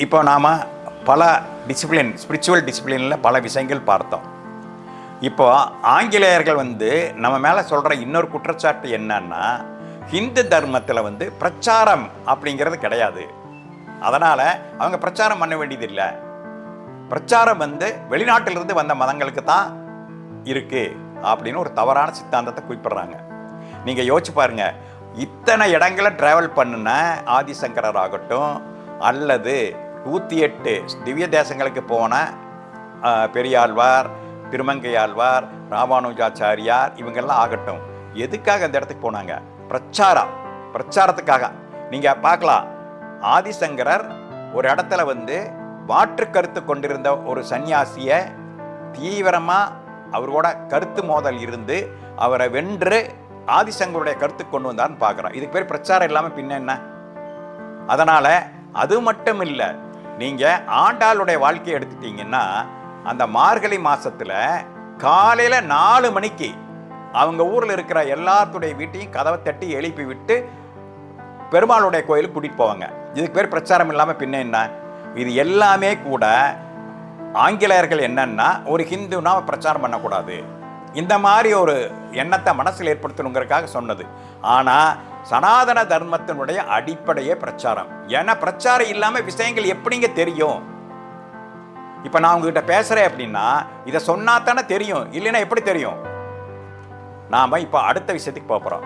இப்போ நாம் பல டிசிப்ளின், ஸ்பிரிச்சுவல் டிசிப்ளினில் பல விஷயங்கள் பார்த்தோம். இப்போ ஆங்கிலேயர்கள் நம்ம மேலே சொல்கிற இன்னொரு குற்றச்சாட்டு என்னன்னா, ஹிந்து தர்மத்தில் பிரச்சாரம் அப்படிங்கிறது கிடையாது, அதனால் அவங்க பிரச்சாரம் பண்ண வேண்டியதில்லை, பிரச்சாரம் வெளிநாட்டிலிருந்து வந்த மதங்களுக்கு தான் இருக்குது அப்படின்னு ஒரு தவறான சித்தாந்தத்தை குறிப்பிடுறாங்க. நீங்கள் யோசிச்சு பாருங்க, இத்தனை இடங்களை டிராவல் பண்ணின ஆதிசங்கரர் ஆகட்டும், அல்லது 108 திவ்ய தேசங்களுக்கு போன பெரியாழ்வார், திருமங்கையாழ்வார், ராமானுஜாச்சாரியார், இவங்கெல்லாம் ஆகட்டும், எதுக்காக அந்த இடத்துக்கு போனாங்க? பிரச்சாரத்துக்காக. நீங்கள் பார்க்கலாம், ஆதிசங்கரர் ஒரு இடத்துல மாற்று கருத்து கொண்டிருந்த ஒரு சன்னியாசியை தீவிரமாக அவரோட கருத்து மோதல் இருந்து அவரை வென்று ஆதிசங்கருடைய கருத்து கொண்டு வந்தார்னு பார்க்குறோம். இதுக்கு பேர் பிரச்சாரம் இல்லாமல் பின்ன என்ன? அதனால் அது மட்டும் இல்லை, நீங்கள் ஆண்டாளுடைய வாழ்க்கையை எடுத்துட்டீங்கன்னா, அந்த மார்கழி மாதத்தில் காலையில் 4 மணிக்கு அவங்க ஊரில் இருக்கிற எல்லாத்துடைய வீட்டையும் கதவை தட்டி எழுப்பி விட்டு பெருமாளுடைய கோயிலுக்கு கூட்டிகிட்டு போவாங்க. இதுக்கு பேர் பிரச்சாரம் இல்லாமல் பின்ன என்ன? இது எல்லாமே கூட ஆங்கிலேயர்கள் என்னன்னா, ஒரு ஹிந்துனா பிரச்சாரம் பண்ணக்கூடாது, இந்த மாதிரி ஒரு எண்ணத்தை மனசில் ஏற்படுத்தணுங்கிறதுக்காக சொன்னது. ஆனால் சனாதன தர்மத்தினுடைய அடிப்படையே பிரச்சாரம். ஏன்னா பிரச்சாரம் இல்லாமல் விஷயங்கள் எப்படிங்க தெரியும்? இப்போ நான் உங்ககிட்ட பேசுகிறேன் அப்படின்னா இதை சொன்னா தானே தெரியும், இல்லைன்னா எப்படி தெரியும்? நாம் இப்போ அடுத்த விஷயத்துக்கு போகிறோம்.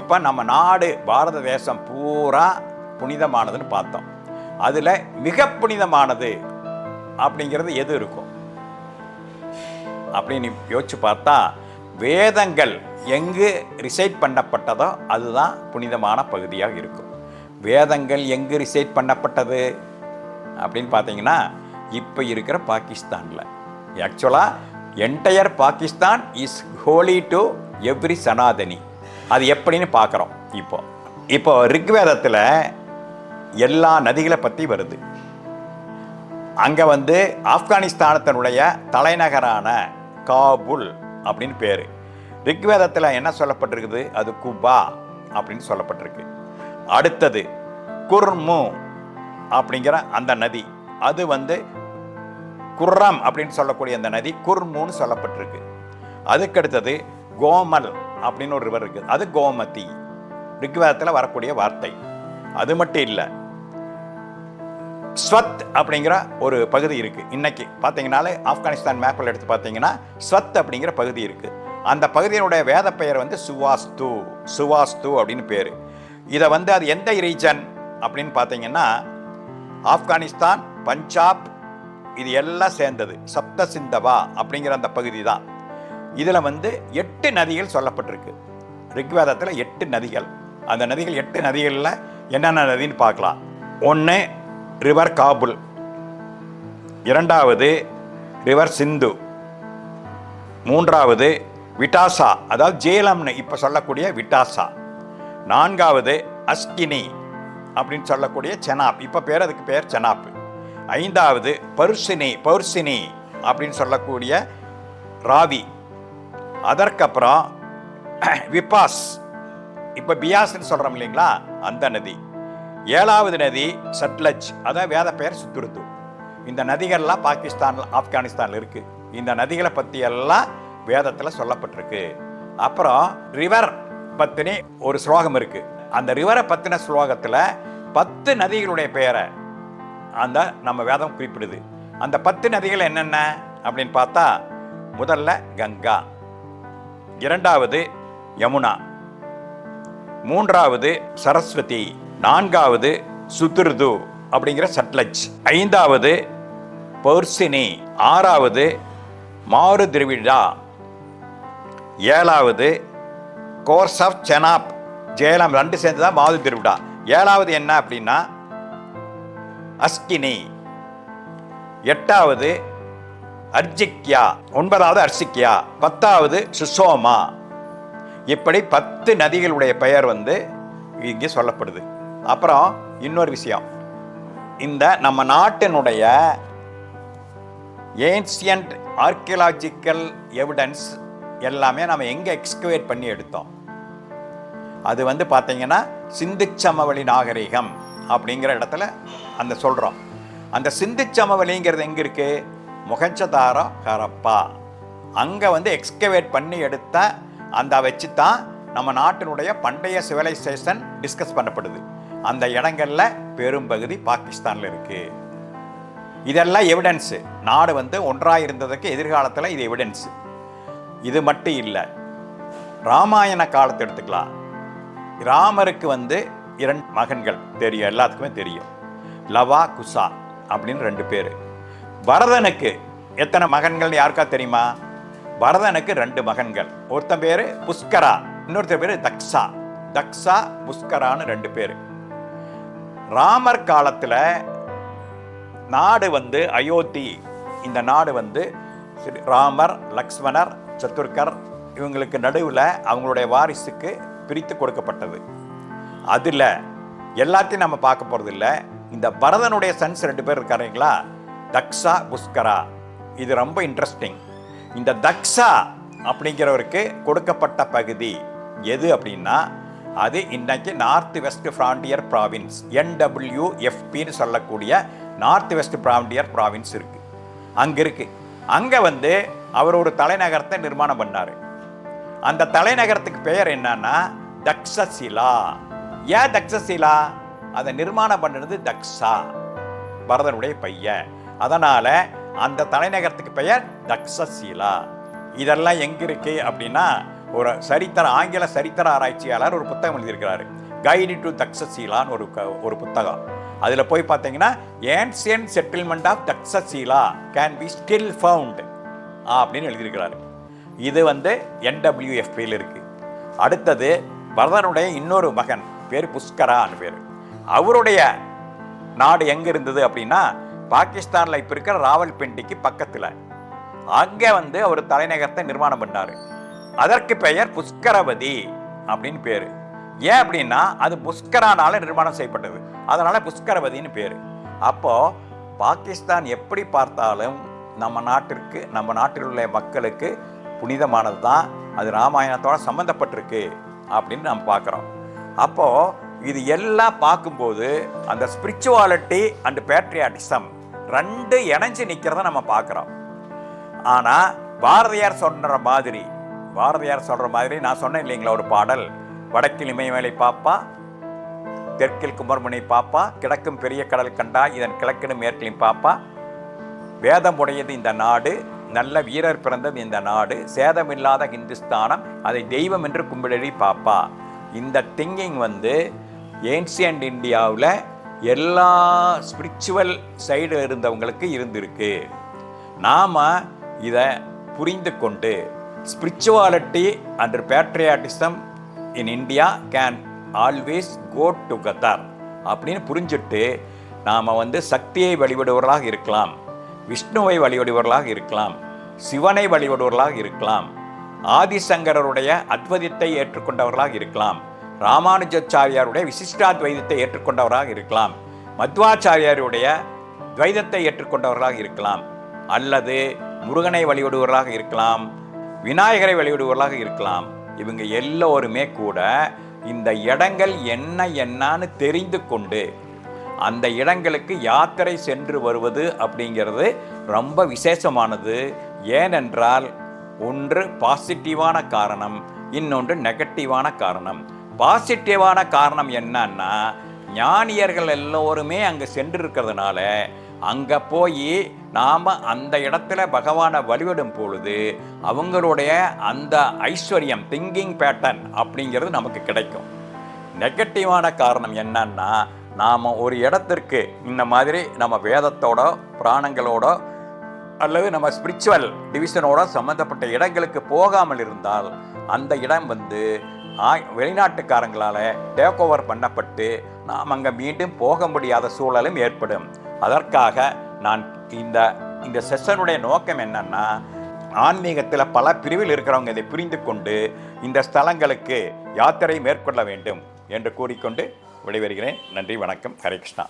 இப்போ நம்ம நாடு பாரத தேசம் பூரா புனிதமானதுன்னு பார்த்தோம். அதில் மிக புனிதமானது அப்படிங்கிறது எது இருக்கும் அப்படின்னு யோசிச்சு பார்த்தா, வேதங்கள் எங்கு ரிசைட் பண்ணப்பட்டதோ அதுதான் புனிதமான பகுதியாக இருக்கும். வேதங்கள் எங்கு ரிசைட் பண்ணப்பட்டது அப்படின்னு பார்த்தீங்கன்னா, இப்போ இருக்கிற பாகிஸ்தானில். ஆக்சுவலாக entire Pakistan is Holi to every sanatani. அது எப்படின்னு பார்க்குறோம். இப்போ ரிக்வேதத்தில் எல்லா நதிகளை பற்றி வருது. அங்கே ஆப்கானிஸ்தானத்தினுடைய தலைநகரான காபுல் அப்படின்னு பேர். ரிக்வேதத்தில் என்ன சொல்லப்பட்டிருக்குது? அது குபா அப்படின்னு சொல்லப்பட்டிருக்கு. அடுத்தது குர்மு அப்படிங்கிற அந்த நதி, அது குர்ரம் அப்படின்னு சொல்லக்கூடிய அந்த நதி குர்முன்னு சொல்லப்பட்டிருக்கு. அதுக்கடுத்தது கோமல் அப்படின்னு ஒரு ரிவர் இருக்குது, அது கோமதி, ரிக்வேதத்தில் வரக்கூடிய வார்த்தை. அது மட்டும் இல்லை, ஸ்வத் அப்படிங்கிற ஒரு பகுதி இருக்குது. இன்னைக்கு பார்த்தீங்கன்னாலே ஆப்கானிஸ்தான் மேப்பில் எடுத்து பார்த்தீங்கன்னா ஸ்வத் அப்படிங்கிற பகுதி இருக்குது. அந்த பகுதியினுடைய வேத பெயர் சுவாஸ்து அப்படின்னு பேர். இதை அது எந்த ரீஜன் அப்படின்னு பார்த்தீங்கன்னா, ஆப்கானிஸ்தான், பஞ்சாப், இது எல்லாம் சேர்ந்தது சப்த சிந்தவா அப்படிங்கிற அந்த பகுதி தான். இதில் 8 நதிகள் சொல்லப்பட்டிருக்கு. ரிக்வேதத்தில் 8 நதிகள். அந்த நதிகள் 8 நதிகளில் என்னென்ன நதின்னு பார்க்கலாம். ஒன்று ரிவர் காபுல், இரண்டாவது ரிவர் சிந்து, மூன்றாவது விட்டாசா, அதாவது ஜேலம்னு இப்போ சொல்லக்கூடிய விட்டாசா, நான்காவது அஸ்கினி அப்படின்னு சொல்லக்கூடிய செனாப், இப்போ அதுக்கு பேர் செனாப், ஐந்தாவது பௌர்சினி அப்படின்னு சொல்லக்கூடிய ராவி, அதற்கப்புறம் விபாஸ், இப்போ பியாஸ்ன்னு சொல்கிறோம் இல்லைங்களா, அந்த நதி, ஏழாவது நதி சட்லஜ், அதான் வேத பெயர் சுத்துருது. இந்த நதிகள்லாம் பாகிஸ்தான், ஆப்கானிஸ்தானில் இருக்குது. இந்த நதிகளை பற்றி எல்லாம் வேதத்தில் சொல்லப்பட்டிருக்கு. அப்புறம் ரிவர் பற்றின ஒரு ஸ்லோகம் இருக்குது. அந்த ரிவரை பற்றின ஸ்லோகத்தில் 10 நதிகளுடைய பெயரை அந்த நம்ம வேதம் குறிப்பிடுது. அந்த 10 நதிகள் என்னென்ன அப்படின்னு பார்த்தா, முதல்ல கங்கா, இரண்டாவது யமுனா, மூன்றாவது சரஸ்வதி, நான்காவது சுத்ருது அப்படிங்கிற சட்லஜ், ஐந்தாவது பௌர்சினி, ஆறாவது மாருதிருவிழா, ஏழாவது கோர்ஸ் ஆஃப் செனாப், ஜெயலம் 2 சேர்ந்து தான் மாருதிருவிழா. ஏழாவது என்ன அப்படின்னா அஸ்கினி, எட்டாவது அர்ஜிக்யா, ஒன்பதாவது அர்சிக்யா, 10வது சுசோமா. இப்படி 10 நதிகளுடைய பெயர் இங்கே சொல்லப்படுது. அப்புறம் இன்னொரு விஷயம், இந்த நம்ம நாட்டினுடைய ஏன்சியன்ட் ஆர்கியலாஜிக்கல் எவிடன்ஸ் எல்லாமே நம்ம எங்கே எக்ஸ்கவேட் பண்ணி எடுத்தோம்? அது பார்த்தீங்கன்னா சிந்து சமவெளி நாகரிகம் அப்படிங்கிற இடத்துல அந்த சொல்கிறோம். அந்த சிந்து சமவெளிங்கிறது எங்கே இருக்குது? மொஹஞ்சதாரோ ஹரப்பா. அங்கே வந்து எக்ஸ்கவேட் பண்ணி எடுத்த அந்த வச்சு தான் நம்ம நாட்டினுடைய பண்டைய சிவிலைசேஷன் டிஸ்கஸ் பண்ணப்படுது. அந்த இடங்களில் பெரும்பகுதி பாகிஸ்தானில் இருக்குது. இதெல்லாம் எவிடன்ஸு. நாடு வந்து ஒன்றாக இருந்ததுக்கு எதிர்காலத்தில் இது எவிடன்ஸு. இது மட்டும் இல்லை, ராமாயண காலத்தை எடுத்துக்கலாம். ராமருக்கு வந்து 2 மகன்கள் தெரியும், எல்லாத்துக்குமே தெரியும். லவா குசா அப்படின்னு 2 பேர். பரதனுக்கு எத்தனை மகன்கள் யாருக்கா தெரியுமா? பரதனுக்கு 2 மகன்கள். ஒருத்தன் பேர் புஷ்கரா, இன்னொருத்தர் பேர் தக்ஷா. தக்ஷா புஷ்கரான்னு 2 பேர். ராமர் காலத்தில் நாடு வந்து அயோத்தி, இந்த நாடு வந்து ராமர், லக்ஷ்மணர், சத்துர்கர் இவங்களுக்கு நடுவில் அவங்களுடைய வாரிசுக்கு பிரித்து கொடுக்கப்பட்டது. அதில் எல்லாத்தையும் நம்ம பார்க்க போகிறது இல்லை. இந்த பரதனுடைய சன்ஸ் 2 பேர் இருக்காருங்களா, தக்ஷா புஷ்கரா. இது ரொம்ப இன்ட்ரெஸ்டிங். இந்த தக்ஷா அப்படிங்கிறவருக்கு கொடுக்கப்பட்ட பகுதி எது அப்படின்னா, அது இன்னைக்கு நார்த் வெஸ்ட் ஃப்ராண்டியர் ப்ராவின்ஸ், NWFPன்னு சொல்லக்கூடிய நார்த் வெஸ்ட் ஃப்ராண்டியர் ப்ராவின்ஸ் இருக்குது, அங்கே இருக்குது. அங்கே வந்து அவர் ஒரு தலைநகரத்தை நிர்மாணம் பண்ணார். அந்த தலைநகரத்துக்கு பெயர் என்னன்னா தக்ஷசிலா. ஏன் தக்ஷசிலா? அதை நிர்மாணம் பண்ணுறது தக்ஷா, பரதனுடைய பையன். அதனால் அந்த தலைநகரத்துக்கு பெயர் தக்ஷசிலா. இதெல்லாம் எங்கே இருக்குது அப்படின்னா, ஒரு ஆங்கில சரித்திர ஆராய்ச்சியாளர் ஒரு புத்தகம் எழுதியிருக்கிறாரு, கைடு டு தக்ஷசீலான்னு ஒரு புத்தகம். அதில் போய் பார்த்தீங்கன்னா, ancient settlement of Takshashila can be still found அப்படின்னு எழுதியிருக்கிறாரு. இது வந்து NWFPயில் இருக்குது. அடுத்தது பரதனுடைய இன்னொரு மகன் பேர் புஷ்கரான்னு பேர். அவருடைய நாடு எங்கே இருந்தது அப்படின்னா, பாகிஸ்தானில் இப்போ இருக்கிற ராவல்பிண்டிக்கு பக்கத்தில். அங்கே வந்து அவர் தலைநகரத்தை நிர்மாணம் பண்ணார். அதற்கு பெயர் புஷ்கரவதி அப்படின்னு பேர். ஏன் அப்படின்னா, அது புஷ்கரானால நிர்மாணம் செய்யப்பட்டது, அதனால் புஷ்கரவதின்னு பேர். அப்போது பாகிஸ்தான் எப்படி பார்த்தாலும் நம்ம நாட்டிற்கு, நம்ம நாட்டில் உள்ள மக்களுக்கு புனிதமானது தான். அது ராமாயணத்தோட சம்மந்தப்பட்டிருக்கு அப்படின்னு நம்ம பார்க்குறோம். அப்போது இது எல்லாம் பார்க்கும்போது அந்த ஸ்பிரிச்சுவாலிட்டி அண்ட் பேட்ரியாட்டிசம் 2 இணைஞ்சு நிற்கிறத நம்ம பார்க்குறோம். ஆனால் பாரதியார் சொல்கிற மாதிரி நான் சொன்னேன் இல்லைங்களா, ஒரு பாடல், வடக்கில் இமயமலை பாப்பா, தெற்கில் குமர்முனை பாப்பா, கிழக்கும் பெரிய கடல் கண்டா, இதன் கிழக்கிலும் மேற்கிலும் பாப்பா, வேதம் உடையது இந்த நாடு, நல்ல வீரர் பிறந்தது இந்த நாடு, சேதமில்லாத ஹிந்துஸ்தானம், அதை தெய்வம் என்று கும்பிடறி பாப்பா. இந்த திங்கிங் வந்து ஏன்சியன்ட் இந்தியாவில் எல்லா ஸ்பிரிச்சுவல் சைடு இருந்தவங்களுக்கு இருந்திருக்கு. நாம் இதை புரிந்து கொண்டு spirituality and patriotism in India can always go together அப்படின்னு புரிஞ்சுட்டு நாம் வந்து சக்தியை வழிபடுவர்களாக இருக்கலாம், விஷ்ணுவை வழிபடுவர்களாக இருக்கலாம், சிவனை வழிபடுவர்களாக இருக்கலாம், ஆதிசங்கரருடைய அத்வைதத்தை ஏற்றுக்கொண்டவர்களாக இருக்கலாம், ராமானுஜாச்சாரியாருடைய விசிஷ்டாத்வைதத்தை ஏற்றுக்கொண்டவராக இருக்கலாம், மத்வாச்சாரியாருடைய துவைதத்தை ஏற்றுக்கொண்டவர்களாக இருக்கலாம், அல்லது முருகனை வழிபடுவர்களாக இருக்கலாம், விநாயகரை வழிபடுவர்களாக இருக்கலாம். இவங்க எல்லோருமே கூட இந்த இடங்கள் என்னன்னு தெரிந்து கொண்டு அந்த இடங்களுக்கு யாத்திரை சென்று வருவது அப்படிங்கிறது ரொம்ப விசேஷமானது. ஏனென்றால் ஒன்று பாசிட்டிவான காரணம், இன்னொன்று நெகட்டிவான காரணம். பாசிட்டிவான காரணம் என்னன்னா, ஞானியர்கள் எல்லோருமே அங்கே சென்று இருக்கிறதுனால அங்கே போய் நாம் அந்த இடத்துல பகவானை வழிபடும் பொழுது அவங்களுடைய அந்த ஐஸ்வர்யம், திங்கிங் பேட்டர்ன் அப்படிங்கிறது நமக்கு கிடைக்கும். நெகட்டிவான காரணம் என்னன்னா, நாம் ஒரு இடத்திற்கு இந்த மாதிரி நம்ம வேதத்தோட, புராணங்களோட அல்லது நம்ம ஸ்பிரிச்சுவல் டிவிஷனோட சம்மந்தப்பட்ட இடங்களுக்கு போகாமல் இருந்தால் அந்த இடம் வந்து வெளிநாட்டுக்காரங்களால் டேக் ஓவர் பண்ணப்பட்டு நாம் அங்கே மீண்டும் போக முடியாத சூழலும் ஏற்படும். அதற்காக நான் இந்த செஷனுடைய நோக்கம் என்னன்னா, ஆன்மீகத்தில் பல பிரிவில் இருக்கிறவங்க இதை புரிந்து கொண்டு இந்த ஸ்தலங்களுக்கு யாத்திரை மேற்கொள்ள வேண்டும் என்று கூறிக்கொண்டு விடைபெறுகிறேன். நன்றி, வணக்கம், ஹரே கிருஷ்ணா.